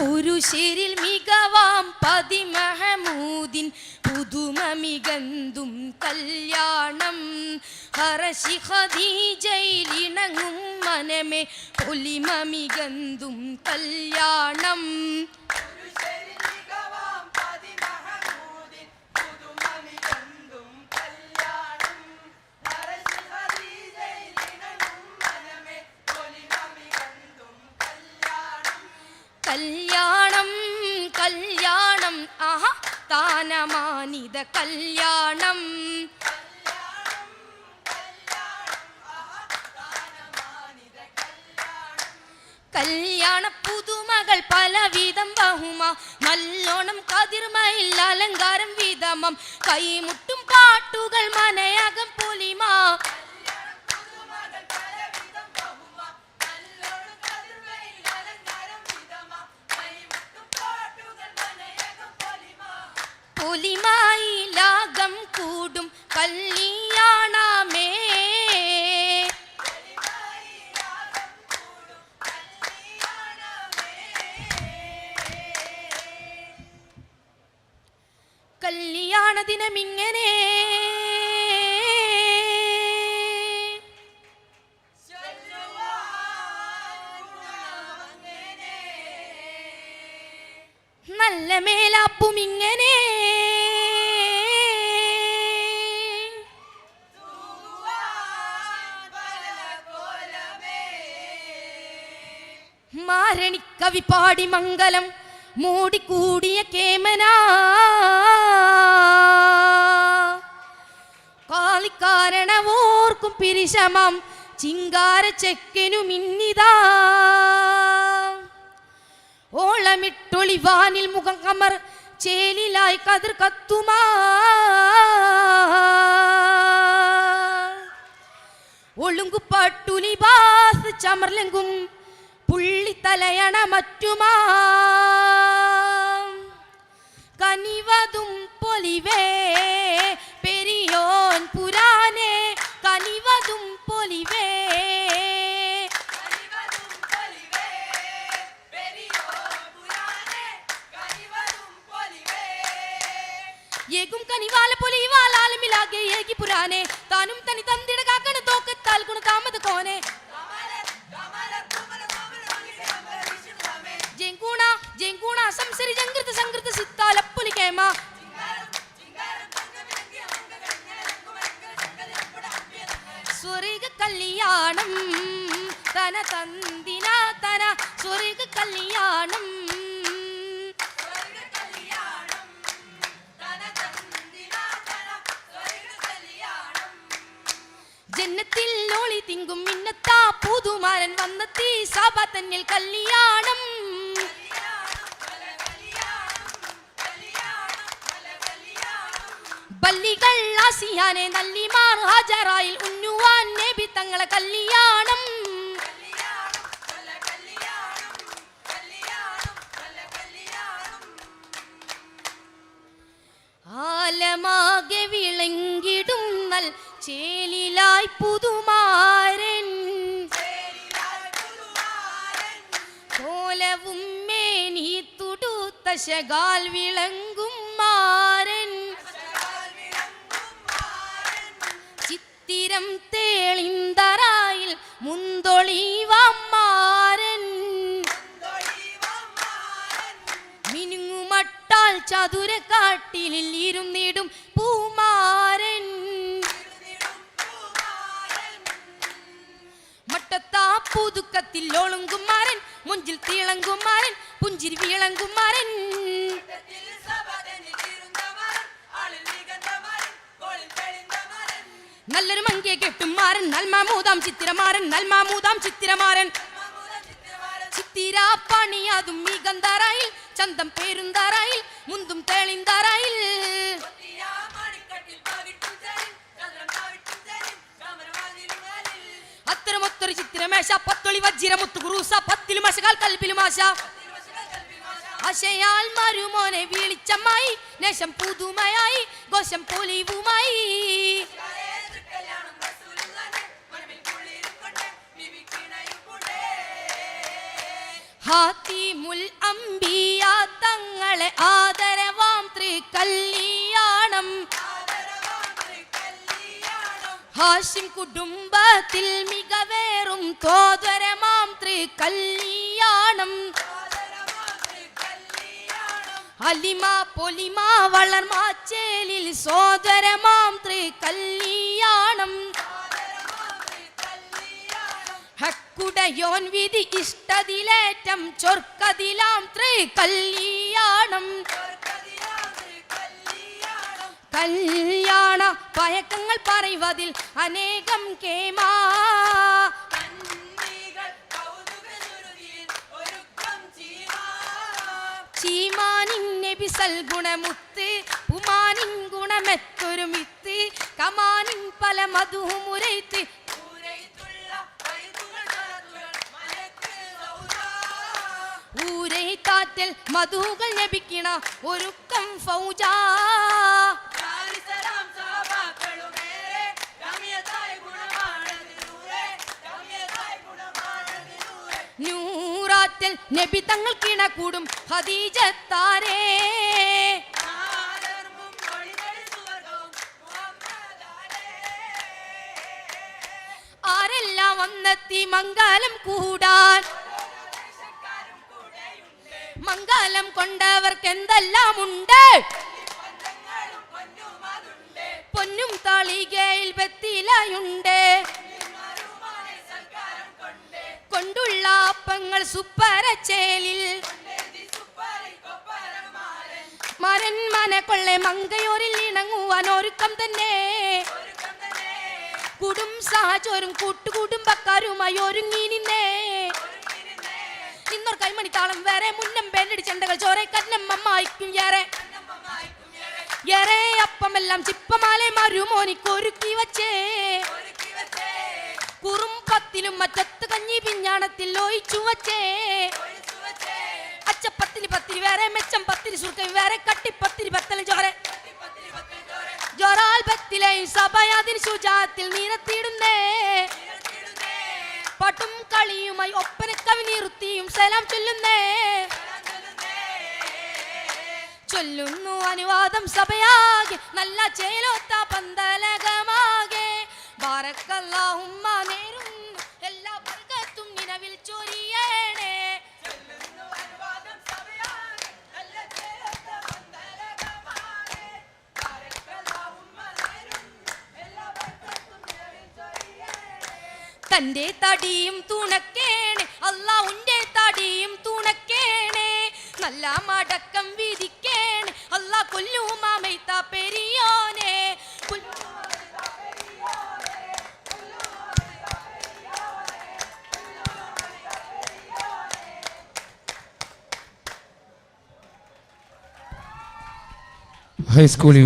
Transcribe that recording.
പുരുഷരിൽ മികവാം പതി മഹമൂദിൻ പുതുമ മികന്തും കല്യാണം ഹർഷി ഖദീജയിലിണങ്ങും മനമേ പൊലിമ മികന്തും കല്യാണം കല്യാണം കല്യാണം ആഹ താനമാനിത കല്യാണം കല്യാണ പുതുമകൾ പലവിധം ബഹുമ നല്ലോണം കതിർമയിൽ അലങ്കാരം വിധമം കൈമുട്ടും പാട്ടുകൾ മനയകം പൊലിമ പൊലിമായി ലാഗം കൂടും കല്യാണമേ കല്യാണ ദിനമിങ്ങനെ നല്ല മേലാപ്പും ഇങ്ങനെ മാരണിക്കവി പാടി മംഗലം മൂടിക്കൂടിയ കേമന കാളിക്കാരണവോർക്കും പിരിശമം ചിങ്കാര ചെക്കനു മിന്നിതാ ഓളമിട്ടൊളിവാനിൽ മുഖം കമർ ചേലിലായി കതിർ കത്തുമാ ഒളുങ്കുപാട്ടുലിബാസ് ചമർലെങ്കും പുള്ളിത്തലയണ മറ്റുമാ കനിവതും പൊലിവേ പെരിയോൻ പുരാനെ കനിവതും പൊലിവേ ഏകും കനിവാല പൊലിവാലാൽ മിലാകെ ഏകി പുരാനെ താനും തനി തന്തിട കാക്കണ തോക്കത്താൽ ഗുണ താമത കോനെ ജെങ്കൂണ ജെങ്കൂണ സംസരി ജംഗൃത സംഗൃത സിത്താല പുലികേമ സ്വർഗ കല്യാണം തന തന്തിന തന സ്വർഗ കല്യാണം ജന്നത്തിൽ ലോളി തിങ്കും മിന്നത്താ പുതുമാരൻ വന്നെത്തി സഭ തന്നിൽ കല്യാണം ബല്ലികൾ ആസിയാനെ നല്ലിമാർ ഹാജറായിൽ ഉന്നുവാൻ നബി തങ്ങളെ കല്യാണം ആലമാകെ വിളങ്ങിടും നൽ ചേലിലായി പുതുമാരൻ കോലവും മേനി തുടുത്ത ശകാൽ വിളങ്ങും മാരൻ ചിത്തിരം തേളിന്തറായിൽ മുന്തൊളിവമ്മാരൻ മിനുങ്ങുമട്ടാൽ ചതുരക്കാട്ടിലിൽ ഇരുന്നിടും പൂമാരൻ മട്ടത്താ പുതുക്കത്തിൽ ഒളുങ്കുമാരൻ മുഞ്ചിൽ തിളങ്കുമാരൻ പുഞ്ചിരി വിളങ്കുമാരൻ നല്ലൊരു മങ്കിയെ കെട്ടുമാരൻ നൽമാമൂതാം ചിത്തിരമാരൻ നൽമാമൂതാം ചിത്തിരമാരൻ ചിത്തിരാ പണിയാതും മികന്തറായിൽ ചന്തം പേരുന്തറായിൽ മുന്തും തേളിന്തറായിൽ അത്തരമൊത്തൊരു ചിത്തിരമേശ പത്തൊളി വജ്ര മുത്തുകുറൂസ പത്തിലും മശകാൽ കൽപ്പിലും ആശ ആശയാൽ മരുമോനെ വിളിച്ചമ്മായി നേശം പുതുമയായി ഘോഷം പൊലിവുമായി ഹാത്തിമുൽ അംബിയ തങ്ങളെ ആദരവാം തൃക്കല്യാണം ഹാഷിം കുടുംബത്തിൽ മികവേറും തോദരമാം തൃക്കല്യാണം അലിമ പൊലിമ വളർമാച്ചേലിൽ സോദരമാം തൃക്കല്യാണം ഹക്കുടയോൻ വിധി ഇഷ്ടതിലേറ്റം ചൊർക്കതിലാം തൃക്കല്യാണം കല്യാണ പയക്കങ്ങൾ പറയുവതിൽ അനേകം കേമാ ചീമാനിൻ നബി സൽഗുണമുത്ത് ഉമാനിൻ ഗുണമെത്തൊരു മിത്ത് കമാനിൻ പല മധുമുരൈത്ത് ഊരൈ കാറ്റൽ മധുകൾ ലഭിക്കണ ഒരുക്കം ഫൗജാ നൂറാറ്റൽ നബി തങ്ങൾ കിണ കൂടും ഖദീജത്താരേ ആരെല്ലാം വന്നെത്തി മംഗലം കൂടാൻ മംഗലം കൊണ്ടവർക്ക് എന്തെല്ലാം ഉണ്ട് പൊന്നും താളികയിൽ വെത്തിലയുണ്ട് കൊണ്ടുള്ള അപ്പങ്ങൾ സുപ്പരച്ചേലിൽ മരൻ മന കൊള്ളെ മങ്കയോരിൽ ഇണങ്ങുവാൻ ഒരുക്കം തന്നെ കുടും സഹചോരും കൂട്ടുകുടുംബക്കാരുമായി ഒരുങ്ങി നിന്നേ ഇന്നൊരു കൈമണി താളം വേറെ മുന്നം പേരടി ചെണ്ടകൾ ചോരെ കന്നം അമ്മായിക്കും ഏറെ അപ്പമെല്ലാം ചിപ്പമാലെ മരുമോനിക്കൊരുക്കി വച്ചേ കുറുമ്പത്തിലും മറ്റത്ത് കഞ്ഞി പിഞ്ഞാണത്തിൽ ഒഴിച്ചു വച്ചേ അച്ചപ്പത്തിരി പത്തിരി വേറെ മെച്ചം പത്തിരി സുർക്കം വേറെ കട്ടിപ്പത്തിരി പത്തലും ചോരെ ജോറാൽ പത്തിലെയും സഭയാതിന് ശുചാത്തിൽ നിരത്തിയിടുന്നേ പാട്ടും കളിയുമായി ഒപ്പന കവി നിർത്തിയും സലാം ചൊല്ലുന്നേ ചൊല്ലുന്നു അനുവാദം സഭയാകെ നല്ല ചേലോത്ത പന്തലകമാകെ ബാറക്കല്ലാഹുമ്മ നേരും എല്ലാ ബർക്കത്തും നിലവിൽ ചൊരിയണേ തന്റെ തടിയും തുണക്കേണേ അല്ലാഹുവിന്റെ തടിയും തുണക്കേണേ നല്ല മടക്കം വിധിക്കേണേ അല്ലാഹ് കൊല്ലുമാമൈത്ത പെരിയോനെ high school